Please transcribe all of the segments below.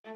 Good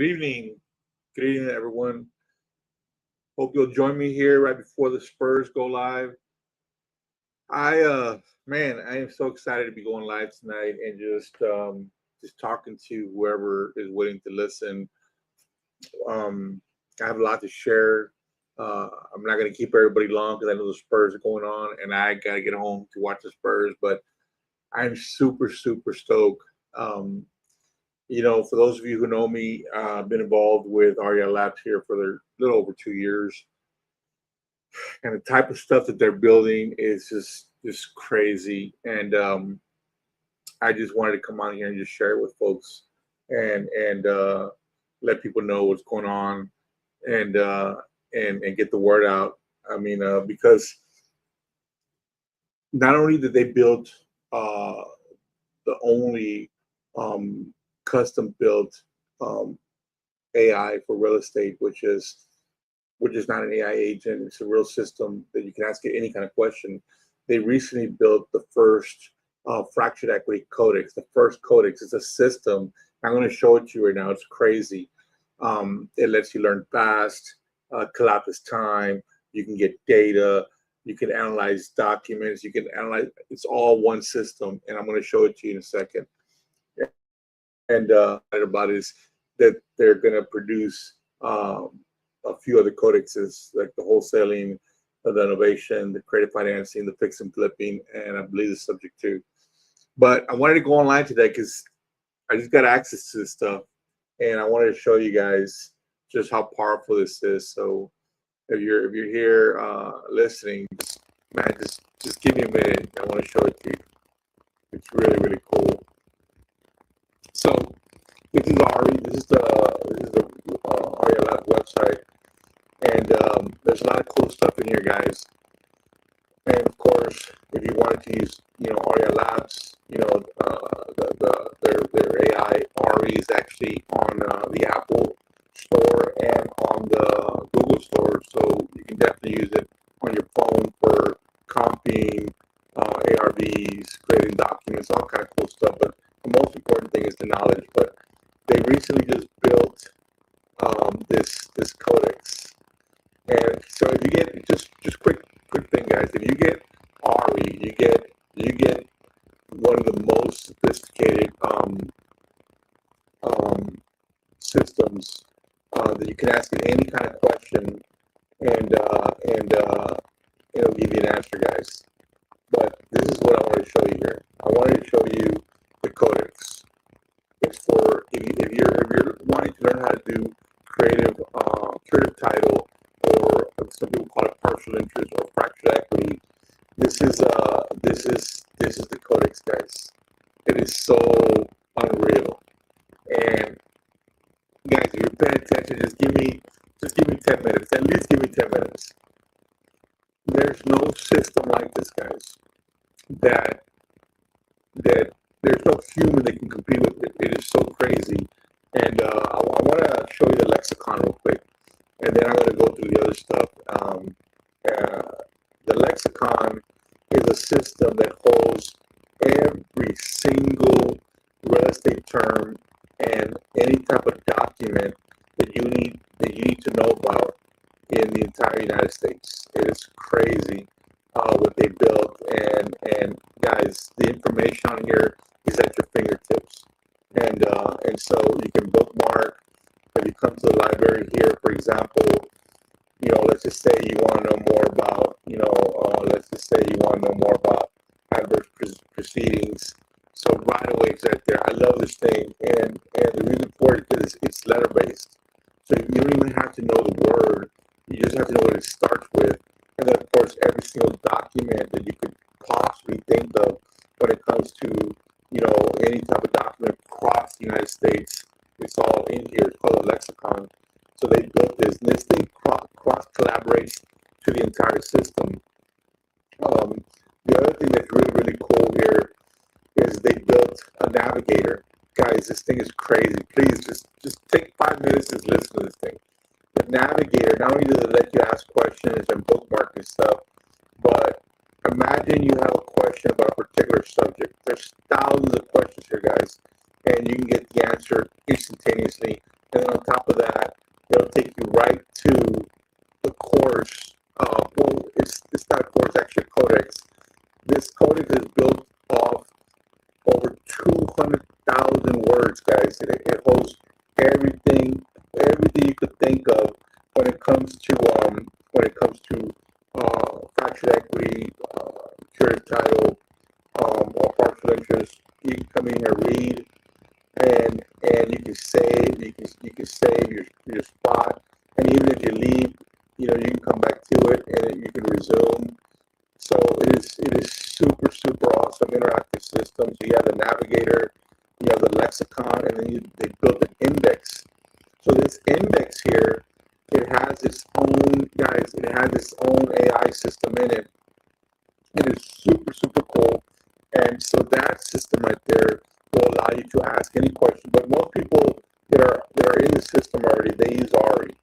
evening. Good evening, everyone. Hope you'll join me here right before the Spurs go live. Man, I am so excited to be going live tonight and just talking to whoever is willing to listen. I have a lot to share. I'm not going to keep everybody long because I know the Spurs are going on, and I got to get home to watch the Spurs. But I'm super, super stoked. For those of you who know me, I've been involved with REI Labs here for a little over 2 years. And the type of stuff that they're building is just crazy. And I just wanted to come on here and just share it with folks and let people know what's going on and get the word out. I mean, because not only did they build the only custom built AI for real estate, which is not an AI agent. It's a real system that you can ask it any kind of question. They recently built the first fractured equity codex. The first codex is a system. I'm going to show it to you right now. It's crazy. It lets you learn fast, collapse time. You can get data. You can analyze documents. You can analyze. It's all one system, and I'm going to show it to you in a second. And about is that they're going to produce a few other codexes, like the wholesaling, the innovation, the credit financing, the fix and flipping, and I believe the subject to. But I wanted to go online today because I just got access to this stuff, and I wanted to show you guys just how powerful this is. So if you're here listening, just give me a minute. I want to show it to you. It's really, really cool. So this is Ari. This is the REI Lab website, and there's a lot of cool stuff in here, guys. And of course, if you wanted to use, REI Labs, their AI RE is actually on the Apple Store and on the Google Store, so you can definitely use it on your phone for comping, ARVs, creating documents, all kind of cool stuff. But the most important thing is the knowledge. But they recently just built this codex, and so if you get just quick thing, guys, if you get RE, you get one of the most sophisticated systems that you can ask it any kind of question, and it'll give you an answer, guys. But this is what I want to show you here. I wanted to show you the codex. It's for if you're wanting to learn how to do creative title, or some people call it partial interest or fractured equity. This is the codex, guys. It is so unreal. And guys, if you're paying attention, just give me 10 minutes. At least give me 10 minutes. There's no system like this, guys. That that there's no human that can compete with it. It is so crazy. And I want to show you the lexicon real quick, and then I'm going to go through the other stuff. The lexicon is a system that holds every single real estate term and any type of document that you need to know about in the entire United States. It is crazy what they built, and guys, the information on here is at your fingertips, and so you can bookmark. If you come to the library here, for example, let's just say you want to know more about, let's just say you want to know more about adverse proceedings. So right away it's right there. I love this thing, and the reason for it is it's letter based. So you don't even have to know the word. You just have to know what it starts with. And then, of course, every single document that you could possibly think of when it comes to, any type of document across the United States, it's all in here. It's called a lexicon. So they built this, and this thing cross collaborates to the entire system. The other thing that's really, really cool here is they built a navigator. Guys, this thing is crazy. Please just take 5 minutes and listen to this thing. The navigator, not only does it let you ask questions and bookmark and stuff, but imagine you have a question about a particular subject. There's thousands of questions here, guys, and you can get the answer instantaneously. And then on top of that, it'll take you right to the course. It's not a course, actually a codex. This codex is built off over 200,000 words, guys. It holds everything you could think of when it comes to fractured equity, curative title, or partial interest. You can come in here, read, and you can save. You can save your spot, and even if you leave, you can come back to it and you can resume. So it is super, super awesome interactive system. So you have the navigator, you have the lexicon, and then they built an index. So this index here, it has its own, guys, it has its own AI system in it. It is super, super cool. And so that system right there will allow you to ask any question. But most people that are in the system already, they use Ari.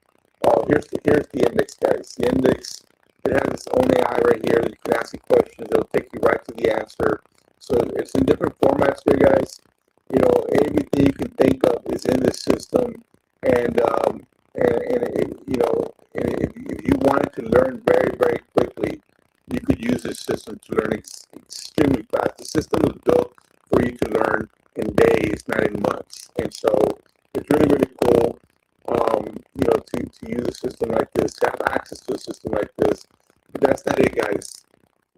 Here's the index, guys. The index, it has its own AI right here that you can ask the questions. It'll take you right to the answer. So it's in different formats here, guys. Everything you can think of is in this system. And if you wanted to learn very, very quickly, you could use this system to learn extremely fast. The system was built for you to learn in days, not in months. And so it's really, really cool, to use a system like this, to have access to a system like this. But that's not it, guys.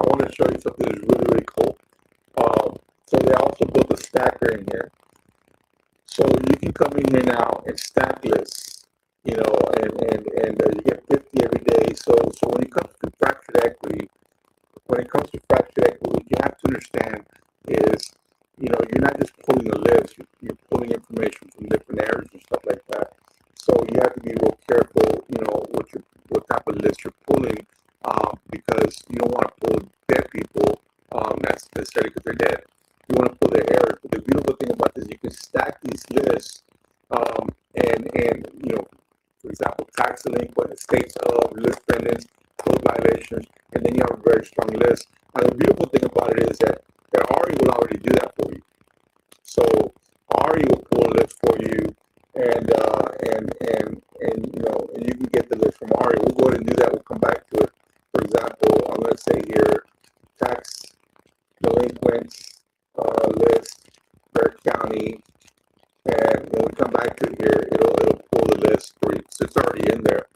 I want to show you something that's really, really cool. So they also built a stacker in here. So you can come in here now and stack lists, and you get 50 every day. So when it comes to fractured equity, what you have to understand is, you're not just pulling a list, you're pulling information from different areas and stuff like that. So you have to be real careful, what type of list you're pulling, because you don't want to pull dead people, that's necessarily because they're dead. You want to pull their errors. But the beautiful thing about this, you can stack these lists, for example, tax delinquent, states of, list pendants, code violations, and then you have a very strong list. And the beautiful thing about it is that Ari will already do that for you. So Ari will pull a list for you, and you can get the list from Ari. We'll go ahead and do that. We'll come back to it. For example, I'm going to say here, tax delinquents list, Bear County, and when we come back to here, it'll pull the list for you. So it's already in there.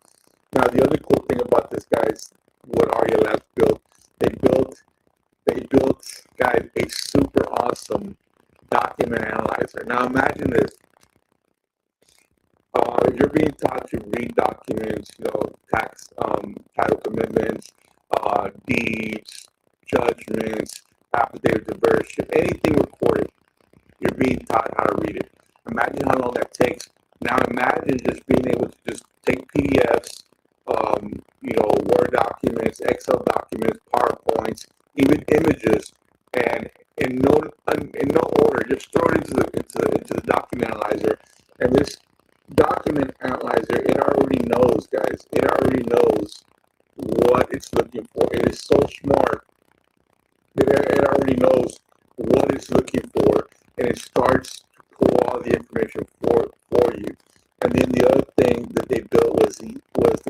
Now the other cool thing about this, guys, what Aria Labs built, they built, guys, a super awesome document analyzer. Now imagine this. You're being taught to read documents, tax, title commitments, deeds, judgments, affidavit of diversion, anything recorded. you're being taught how to read it. Imagine how long that takes. Now imagine just being able to just take PDFs, Word documents, Excel documents, PowerPoints, even images, and in no order, just throw it into the document analyzer, and this document analyzer, it already knows, guys. It already knows what it's looking for. It is so smart that it already knows what it's looking for, and it starts to pull all the information for you. And then the other thing that they built was the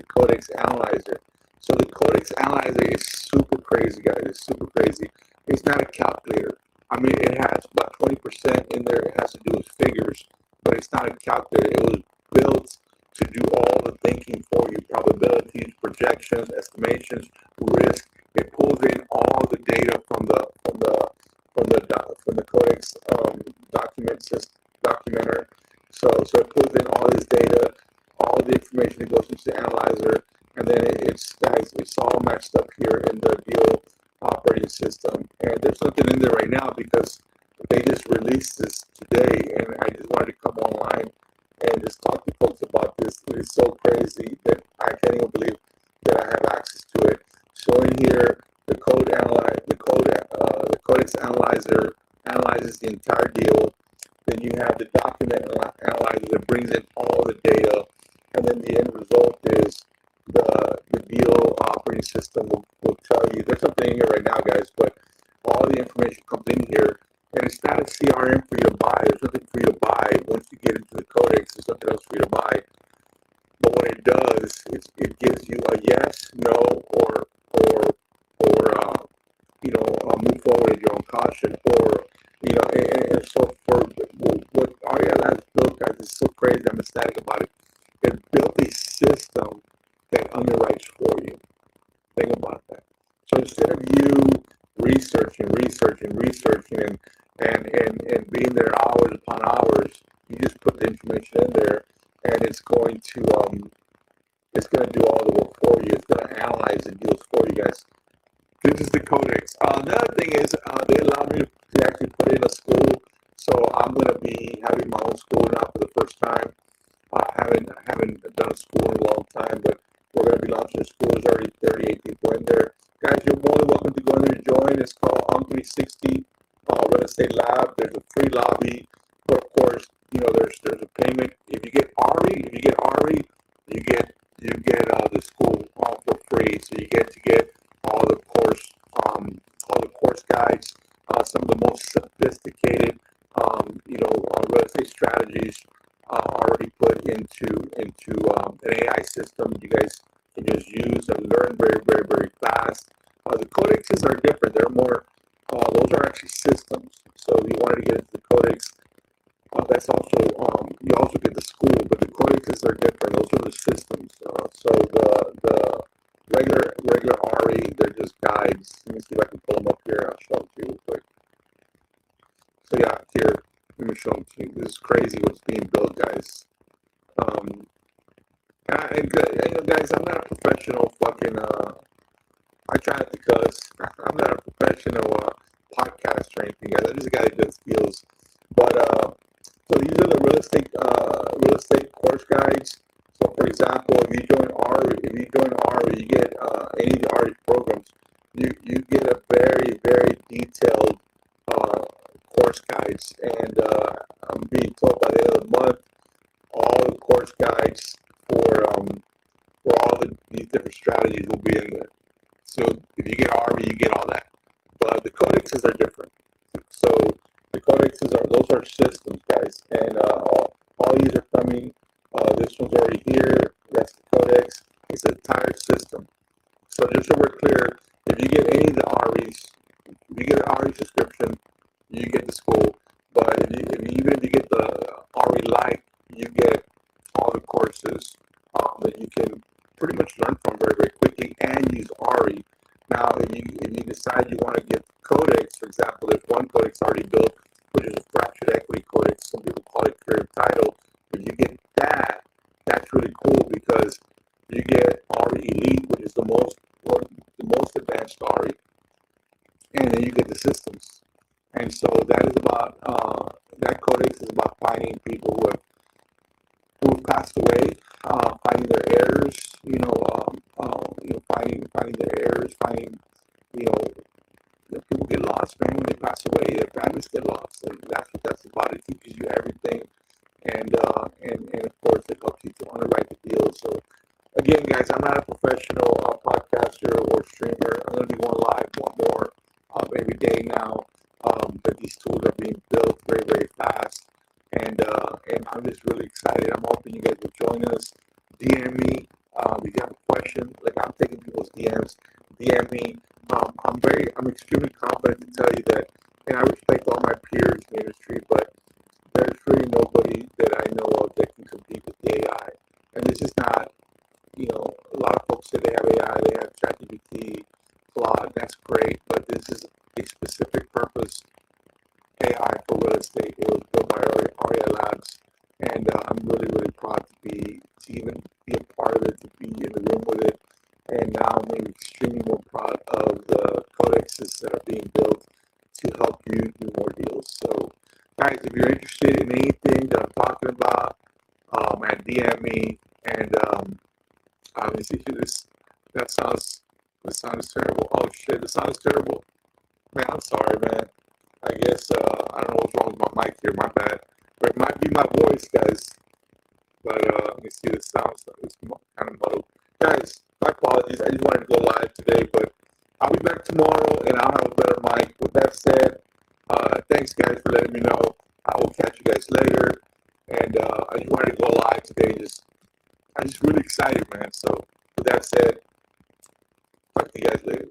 Codex Analyzer. So the Codex Analyzer is super crazy, guys. It's super crazy. It's not a calculator. I mean, it has about 20% in there. It has to do with figures, but it's not a calculator. It was built to do all the thinking for you: probabilities, projections, estimations, risk. It pulls in all the data from the Codex documenter. So it pulls in all this data, all the information that goes into the analyzer, and then it's all matched up here in the deal operating system. And there's something in there right now because they just released this today, and I just wanted to come online and just talk to folks about this. It is so crazy that I can't even believe that I have access to it. So in here, the Codex Analyzer analyzes the entire deal. Then you have the document analyzer that brings in all the data, and then the end result is the deal operating system will tell you. There's something in here right now, guys, but all the information comes in here, and it's not a CRM for you to buy. There's nothing for you to buy. Once you get into the Codex, there's something else for you to buy. But what it does is it gives you a yes, no, or move forward at your own caution, and so for what Ariel has built, guys, is so crazy. I'm ecstatic about it. It built a system that underwrites for you. Think about that. So instead of you researching and being there hours upon hours, you just put the information in there, and it's going to do all the work for you. It's going to analyze the deals for you, guys. This is the Codex. Another thing is they allowed me to actually put in a school, so I'm going to be having my own school now for the first time. I haven't done a school in a long time, but we're going to be launching a school. There's already 38 people in there. Guys, you're more than welcome to go in there and join. It's called On360 Real Estate Lab. There's a free lobby, but of course, there's a payment. If you get RE, you get the school for free. So you get to get all the course guides, some of the most sophisticated, real estate strategies already put into an AI system you guys can just use and learn very, very, very fast. The codexes are different. They're more, those are actually systems. So if you wanted to get into the codex, that's also, you also get the school, but the codexes are different. Those are the systems. So the regular RE, they're just guides. Let me see if I can pull them up here. I'll show them to you real quick. So yeah, here, let me show them to you. This is crazy what's being built, guys. Guys, I'm not a professional fucking, I try not to cuss. I'm not a professional podcast or anything, guys. I'm just a guy that does deals. But, so these are the real estate course guides. So, for example, if you join RE, you get any of the RE programs, you get a very, very detailed course guides. And I'm being told by the end of the month, all the course guides for all these different strategies will be in there. So if you get RE, you get all that. But the codexes are different. So the codexes those are systems, guys, and all these are coming. This one's already here. That's the codex. It's an entire system. So just so we're clear, if you get any of the REs, if you get an RE subscription, you get the school. But even if you get the RE Lite, you get all the courses that you can pretty much learn from very, very quickly and use RE. Now, if you decide you want to get the codex, for example, there's one codex already built, which is a fractured equity codex. Some people call it creative title. If you get that, that's really cool because you get RE Elite, which is the most advanced RE, and then you get the systems. And so that is that codex is about finding people who have passed away, finding their errors, finding their errors, finding, you know, people get lost, man. When they pass away, their families get lost, and that's what that's about. It teaches you everything, and of course, it helps you to underwrite the deal. So, again, guys, I'm not a professional podcaster or streamer. I'm going to be going live one more every day now. But these tools are being built very, very fast, and I'm just really excited. I'm hoping you guys will join us. DM me if you have a question. Like, I'm taking people's DMs. DM me. I'm extremely confident to tell you that, and I respect all my peers in the industry, but there's really nobody that I know of that can compete with the AI. And this is not, a lot of folks say they have AI, they have ChatGPT, Claude, that's great, but this is a specific purpose AI for real estate. It was built by Aria Labs, and I'm really, really proud to even be a part of it, to be in the room with it. And now I'm extremely more proud of the codexes that are being built to help you do more deals. So, guys, if you're interested in anything that I'm talking about, man, DM me. And let me see here. That sounds terrible. Oh shit, the sound is terrible. Man, I'm sorry, man. I guess I don't know what's wrong with my mic here. My bad. But it might be my voice, guys. But let me see, the sound is kind of muddled. Guys, my apologies. I just wanted to go live today, but I'll be back tomorrow and I'll have a better mic. With that said, thanks, guys, for letting me know. I will catch you guys later. And I just wanted to go live today. I'm just really excited, man. So with that said, talk to you guys later.